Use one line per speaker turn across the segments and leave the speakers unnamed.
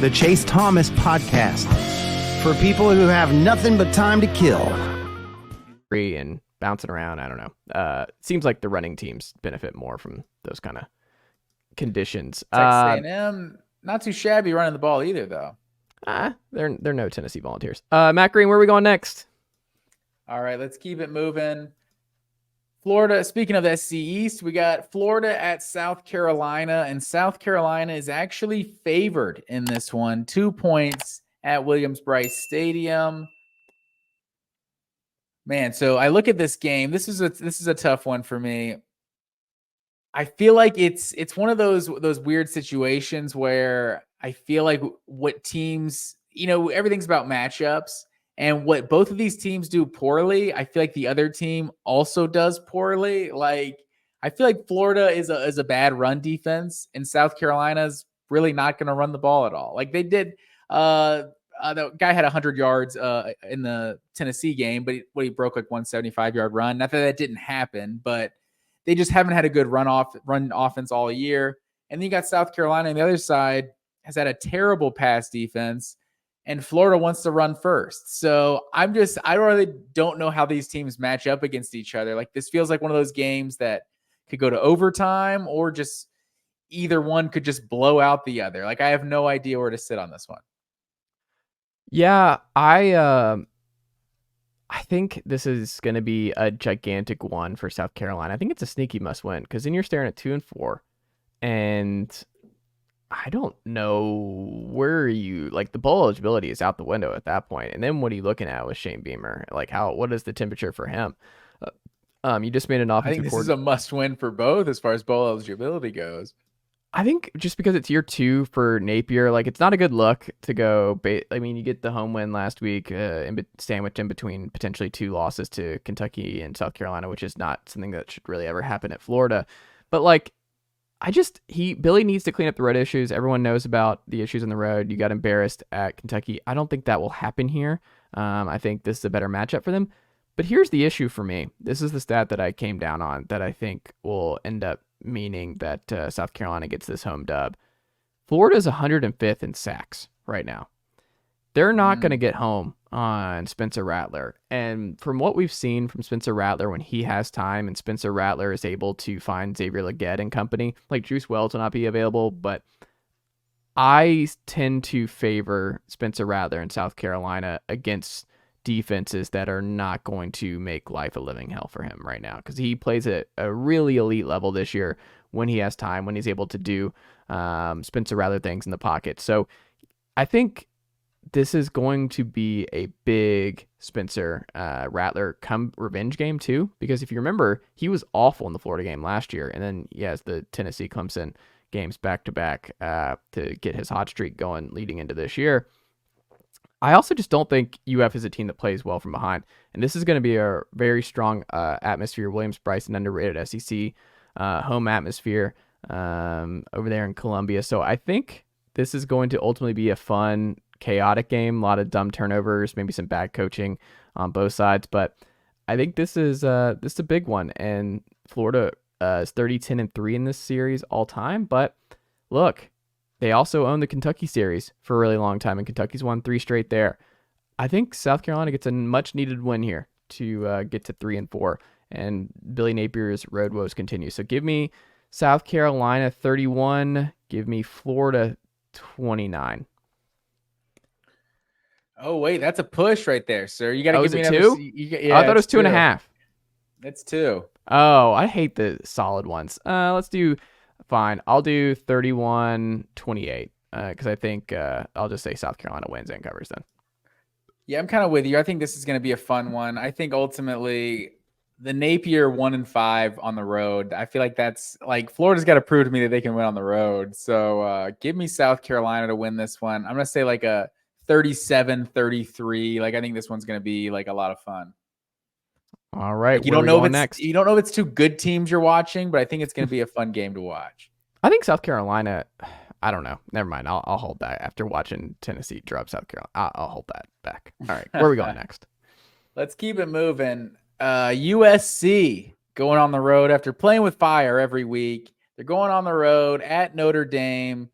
the Chase Thomas Podcast, for people who have nothing but time to kill.
And bouncing around, I don't know. Seems like the running teams benefit more from those kind of conditions.
Texas A&M, not too shabby running the ball either, though.
They're no Tennessee Volunteers. Matt Green, where are we going next?
All right, let's keep it moving. Florida, speaking of SC East, we got Florida at South Carolina, and South Carolina is actually favored in this one. 2 points at Williams-Brice Stadium. Man, so I look at this game. This is a tough one for me. I feel like it's one of those weird situations where I feel like what teams, everything's about matchups. And what both of these teams do poorly, I feel like the other team also does poorly. Like, I feel like Florida is a bad run defense, and South Carolina's really not going to run the ball at all. Like they did. The guy had 100 yards in the Tennessee game, but he broke like 175-yard run. Not that didn't happen, but they just haven't had a good run offense all year. And then you got South Carolina on the other side has had a terrible pass defense. And Florida wants to run first. So I really don't know how these teams match up against each other. Like, this feels like one of those games that could go to overtime, or just either one could just blow out the other. Like, I have no idea where to sit on this one.
Yeah, I think this is going to be a gigantic one for South Carolina. I think it's a sneaky must win, because then you're staring at 2-4, and I don't know where the bowl eligibility is out the window at that point. And then what are you looking at with Shane Beamer? Like, what is the temperature for him? You just made an offensive.
I think this is a must win for both as far as bowl eligibility goes.
I think just because it's year 2 for Napier, like, it's not a good look to go. You get the home win last week, sandwiched in between potentially 2 losses to Kentucky and South Carolina, which is not something that should really ever happen at Florida. But like, Billy needs to clean up the road issues. Everyone knows about the issues on the road. You got embarrassed at Kentucky. I don't think that will happen here. I think this is a better matchup for them. But here's the issue for me. This is the stat that I came down on that I think will end up meaning that South Carolina gets this home dub. Florida's 105th in sacks right now. They're not going to get home on Spencer Rattler. And from what we've seen from Spencer Rattler when he has time, and Spencer Rattler is able to find Xavier Legette and company, like, Juice Wells will not be available, but I tend to favor Spencer Rattler in South Carolina against defenses that are not going to make life a living hell for him right now, because he plays at a really elite level this year when he has time, when he's able to do Spencer Rattler things in the pocket. So I think this is going to be a big Spencer Rattler come revenge game too, because if you remember, he was awful in the Florida game last year, and then he has the Tennessee Clemson games back to back to get his hot streak going leading into this year. I also just don't think UF is a team that plays well from behind, and this is going to be a very strong atmosphere. Williams-Brice, an underrated SEC home atmosphere over there in Columbia. So I think this is going to ultimately be a fun, chaotic game. A lot of dumb turnovers, maybe some bad coaching on both sides, but I think this is a big one. And Florida is 30-10-3 in this series all time. But look, they also own the Kentucky series for a really long time, and Kentucky's won 3 straight there. I think South Carolina gets a much needed win here to get to 3-4, and Billy Napier's road woes continue. So give me South Carolina 31. Give me Florida 29.
Oh, wait, that's a push right there, sir. You got to give me
2?
Yeah,
I thought it was 2.5.
It's 2.
Oh, I hate the solid ones. Let's do fine. I'll do 31-28 because I think I'll just say South Carolina wins and covers then.
Yeah, I'm kind of with you. I think this is going to be a fun one. I think ultimately the Napier 1-5 on the road, I feel like that's like Florida's got to prove to me that they can win on the road. So give me South Carolina to win this one. I'm going to say like a 37-33. Like, I think this one's going to be like a lot of fun.
All right.
Like, you don't know if it's 2 good teams you're watching, but I think it's going to be a fun game to watch.
I think South Carolina, I don't know. Never mind. I'll hold that after watching Tennessee drop South Carolina. I'll hold that back. All right. Where are we going next?
Let's keep it moving. USC going on the road after playing with fire every week. They're going on the road at Notre Dame.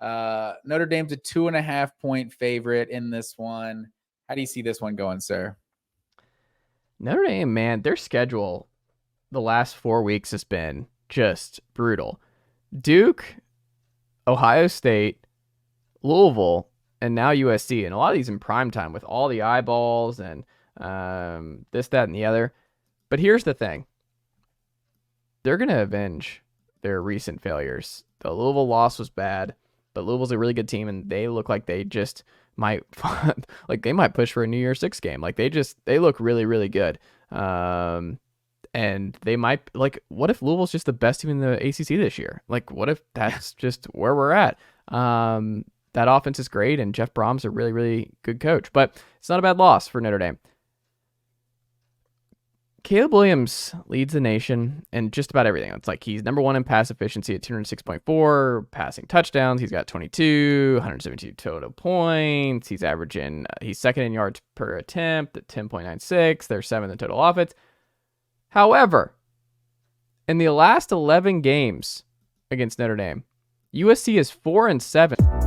Notre Dame's a 2.5-point favorite in this one. How do you see this one going, sir?
Notre Dame, man, their schedule the last 4 weeks has been just brutal. Duke, Ohio State, Louisville, and now USC. And a lot of these in prime time with all the eyeballs and this, that, and the other. But here's the thing. They're going to avenge their recent failures. The Louisville loss was bad, but Louisville's a really good team, and they look like they just might like they might push for a New Year's Six game. Like they look really, really good. And they might, like, what if Louisville's just the best team in the ACC this year? Like, what if that's just where we're at? That offense is great, and Jeff Brom's a really, really good coach. But it's not a bad loss for Notre Dame. Caleb Williams leads the nation in just about everything. It's like he's number one in pass efficiency at 206.4, passing touchdowns. He's got 22, 172 total points. He's second in yards per attempt at 10.96. They're seventh in total offense. However, in the last 11 games against Notre Dame, USC is 4-7.